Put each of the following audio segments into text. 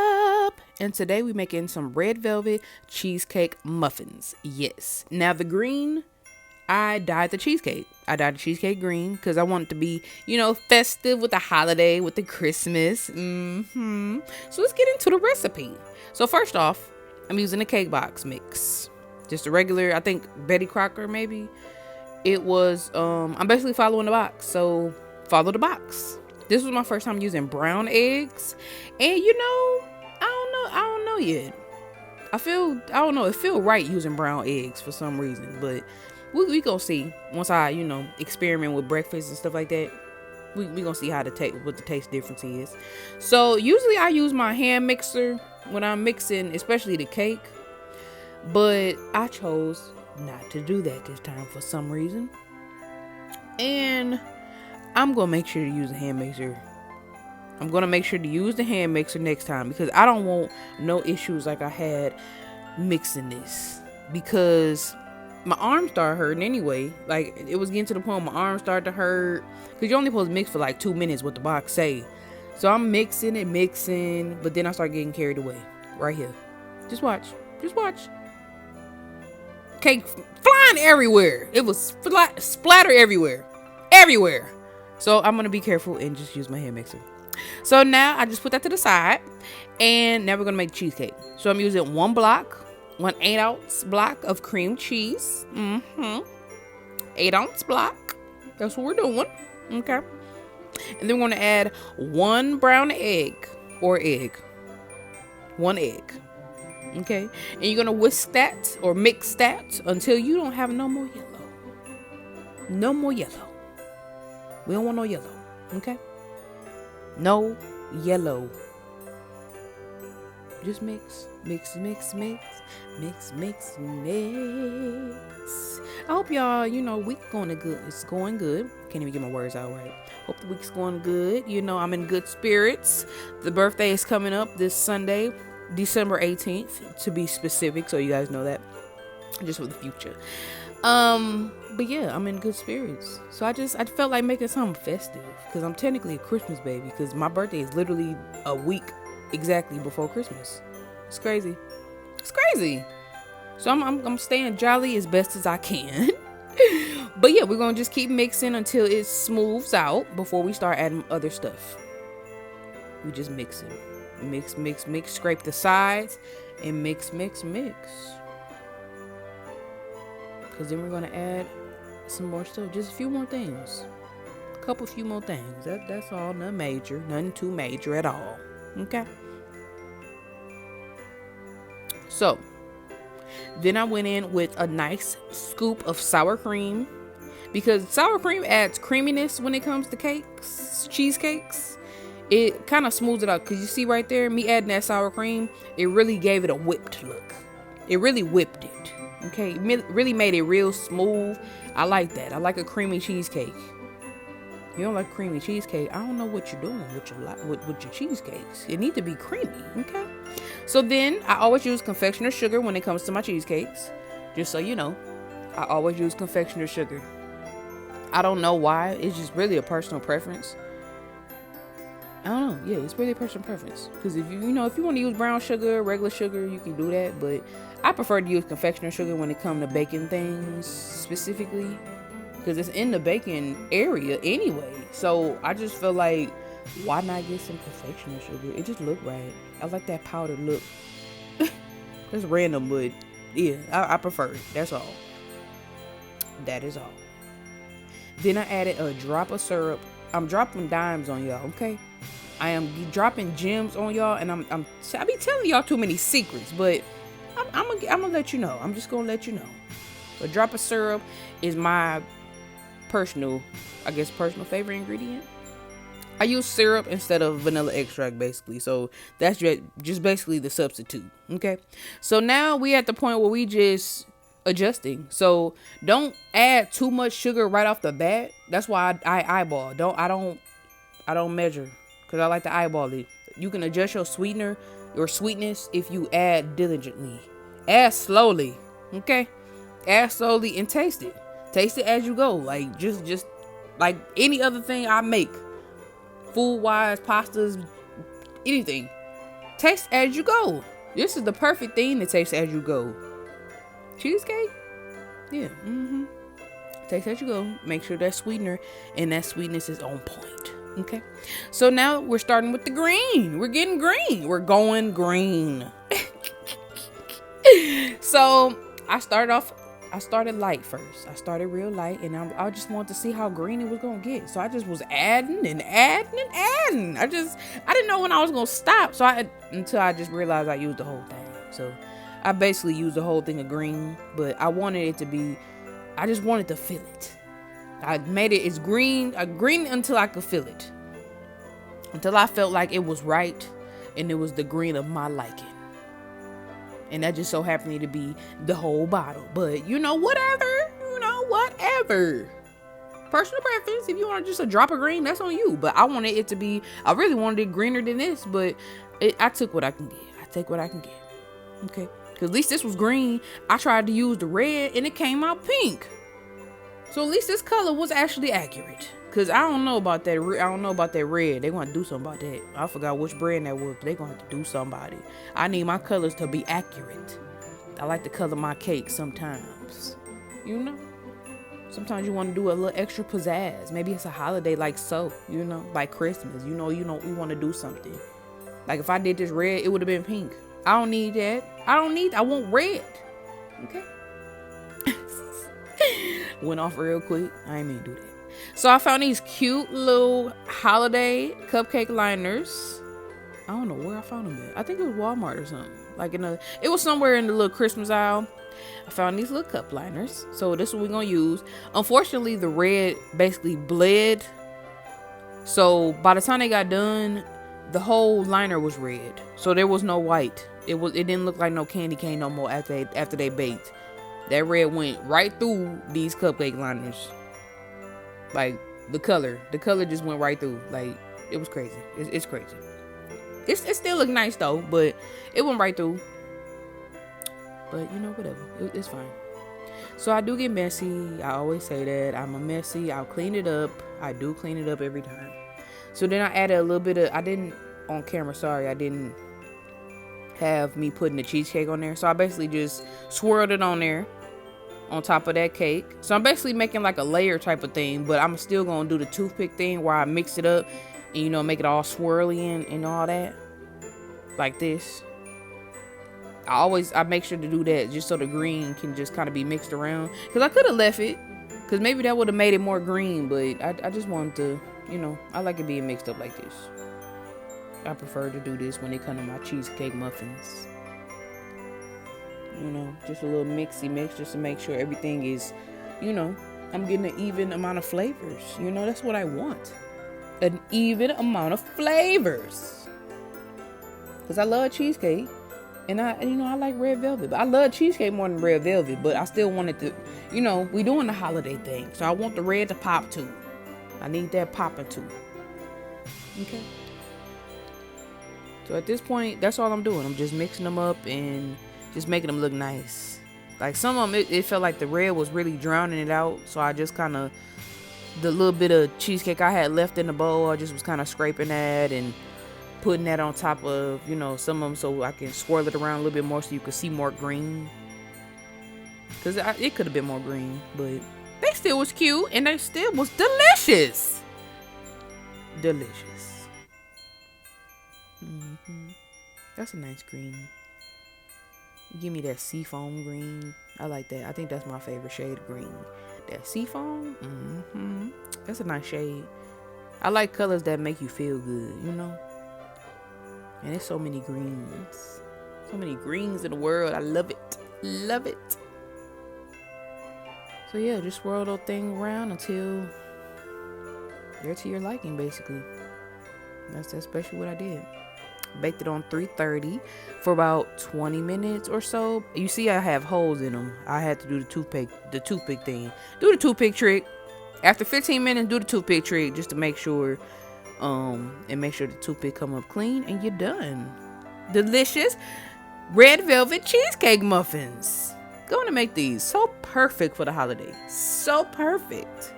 up? And today we're making some red velvet cheesecake muffins. Yes. Now the green, I dyed the cheesecake. I dyed the cheesecake green because I want it to be, festive with the holiday, with the Christmas. So let's get into the recipe. So first off, I'm using a cake box mix. Just a regular, I think Betty Crocker maybe. It was, I'm basically following the box. So follow the box. This was my first time using brown eggs. And I don't know yet. I don't know, it feel right using brown eggs for some reason. But we gonna see once I, experiment with breakfast and stuff like that. We gonna see what the taste difference is. So usually I use my hand mixer when I'm mixing, especially the cake. But I chose not to do that this time for some reason. And I'm going to make sure to use a hand mixer. I'm going to make sure to use the hand mixer next time because I don't want no issues like I had mixing this. Because my arm started hurting anyway. Like, it was getting to the point my arm started to hurt. Because you're only supposed to mix for like 2 minutes, what the box say. So I'm mixing. But then I start getting carried away. Right here. Just watch. Cake flying everywhere. It was splatter everywhere. So I'm going to be careful and just use my hand mixer. So now I just put that to the side. And now we're going to make cheesecake. So I'm using one 8-ounce block of cream cheese. 8-ounce block. That's what we're doing. Okay. And then we're going to add 1 brown egg or egg. 1 egg. Okay. And you're going to whisk that or mix that until you don't have no more yellow. No more yellow. We don't want no yellow. Okay. No yellow. Just mix. I hope y'all, week going good. It's going good. Can't even get my words out right. Hope the week's going good. I'm in good spirits. The birthday is coming up this Sunday, December 18th, to be specific, so you guys know that. Just for the future. But yeah, I'm in good spirits. So I felt like making something festive. Because I'm technically a Christmas baby. Because my birthday is literally a week exactly before Christmas. It's crazy. So I'm staying jolly as best as I can. But yeah, we're going to just keep mixing until it smooths out before we start adding other stuff. We just mix it. Mix. Scrape the sides and mix. Because then we're going to add some more stuff. Just a few more things. Few more things. That's all. Nothing too major at all. Okay. So, then I went in with a nice scoop of sour cream. Because sour cream adds creaminess when it comes to cheesecakes. It kind of smooths it out. Because you see right there, me adding that sour cream, it really gave it a whipped look. It really whipped it. Okay, it really made it real smooth. I like that. I like a creamy cheesecake. You don't like creamy cheesecake, I don't know what you're doing with your cheesecakes. It need to be creamy, okay? So then, I always use confectioner sugar when it comes to my cheesecakes. Just so you know, I always use confectioner sugar. I don't know why. It's just really a personal preference. I don't know. Yeah, it's really a personal preference. Because if you want to use brown sugar, regular sugar, you can do that. But I prefer to use confectioner sugar when it comes to baking things specifically. Because it's in the baking area anyway. So I just feel like, why not get some confectioner sugar? It just look right. I like that powdered look. That's random, but yeah, I prefer it. That's all. That is all. Then I added a drop of syrup. I'm dropping dimes on y'all, okay? I am dropping gems on y'all, and I be telling y'all too many secrets, but I'm gonna let you know. I'm just gonna let you know. A drop of syrup is my personal favorite ingredient. I use syrup instead of vanilla extract, basically. So that's just basically the substitute. Okay. So now we at the point where we just adjusting. So don't add too much sugar right off the bat. That's why I eyeball. I don't measure because I like to eyeball it. You can adjust your sweetness if you add diligently. Add slowly. Okay. Add slowly and taste it. Taste it as you go. Like just like any other thing I make. Food wise, pastas, anything. taste as you go. This is the perfect thing to taste as you go. Cheesecake? Yeah. Taste as you go. Make sure that sweetener and that sweetness is on point. Okay. So now we're starting with the green. We're getting green. We're going green. So I started light first. I started real light, and I just wanted to see how green it was gonna get. So I just was adding and adding and adding. I didn't know when I was gonna stop. So until I just realized I used the whole thing. So I basically used the whole thing of green, but I wanted it to be. I just wanted to feel it. I made it as green until I could feel it. Until I felt like it was right, and it was the green of my liking. And that just so happened to be the whole bottle. But whatever. Personal preference. If you want just a drop of green, that's on you. But I wanted it to be, I really wanted it greener than this. But I took what I can get. I take what I can get. Okay. Because at least this was green. I tried to use the red and it came out pink. So at least this color was actually accurate. Because I don't know about that. I don't know about that red. They want to do something about that. I forgot which brand that was. But they're going to have to do somebody. I need my colors to be accurate. I like to color my cake sometimes. Sometimes you want to do a little extra pizzazz. Maybe it's a holiday like like Christmas. We want to do something. Like if I did this red, it would have been pink. I don't need that. I want red. Okay. Went off real quick. I ain't mean to do that. So I found these cute little holiday cupcake liners. I don't know where I found them at. I think it was Walmart or something. It was somewhere in the little Christmas aisle. I found these little cup liners. So this is what we're going to use. Unfortunately, the red basically bled. So by the time they got done, the whole liner was red. So there was no white. It didn't look like no candy cane no more after they baked. That red went right through these cupcake liners. Like the color just went right through. Like it was crazy. It's crazy. It still looked nice though, but it went right through. But whatever. It's fine. So I do get messy. I always say that I'm a messy. I'll clean it up. I do clean it up every time. So then I added a little bit of. I didn't on camera. Sorry, I didn't have me putting the cheesecake on there. So I basically just swirled it on there. On top of that cake. So I'm basically making like a layer type of thing, but I'm still gonna do the toothpick thing where I mix it up and make it all swirly and all that like this. I make sure to do that just so the green can just kind of be mixed around, because I could have left it because maybe that would have made it more green, but I just wanted to I like it being mixed up like this. I prefer to do this when they come to my cheesecake muffins. Just a little mixy mix just to make sure everything is, I'm getting an even amount of flavors. That's what I want. An even amount of flavors. Because I love cheesecake. And I like red velvet. But I love cheesecake more than red velvet. But I still wanted to, we doing the holiday thing. So I want the red to pop too. I need that popping too. Okay. So at this point, that's all I'm doing. I'm just mixing them up and just making them look nice. Like some of them, it felt like the red was really drowning it out. So I just kind of, the little bit of cheesecake I had left in the bowl, I just was kind of scraping that and putting that on top of, some of them so I can swirl it around a little bit more so you could see more green. Because it could have been more green, but they still was cute and they still was delicious. Delicious. That's a nice green. Give me that seafoam green. I like that. I think that's my favorite shade of green. That seafoam. That's a nice shade. I like colors that make you feel good, And there's so many greens. So many greens in the world. I love it. Love it. So yeah, just swirl that thing around until they're to your liking, basically. That's basically what I did. Baked it on 330 for about 20 minutes or so. You see I have holes in them. I had to do the toothpick thing. Do the toothpick trick. After 15 minutes, do the toothpick trick just to make sure and make sure the toothpick come up clean and you're done. Delicious red velvet cheesecake muffins. Going to make these so perfect for the holidays. So perfect.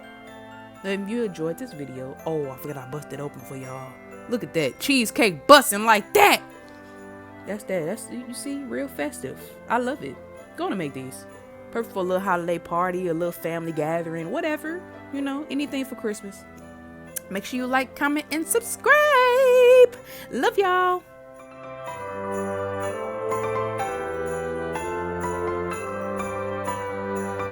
If you enjoyed this video, I forgot I busted open for y'all. Look at that cheesecake busting like that. That's you see, real festive. I love it. Gonna make these. Perfect for a little holiday party, a little family gathering, whatever. Anything for Christmas. Make sure you like, comment, and subscribe. Love y'all.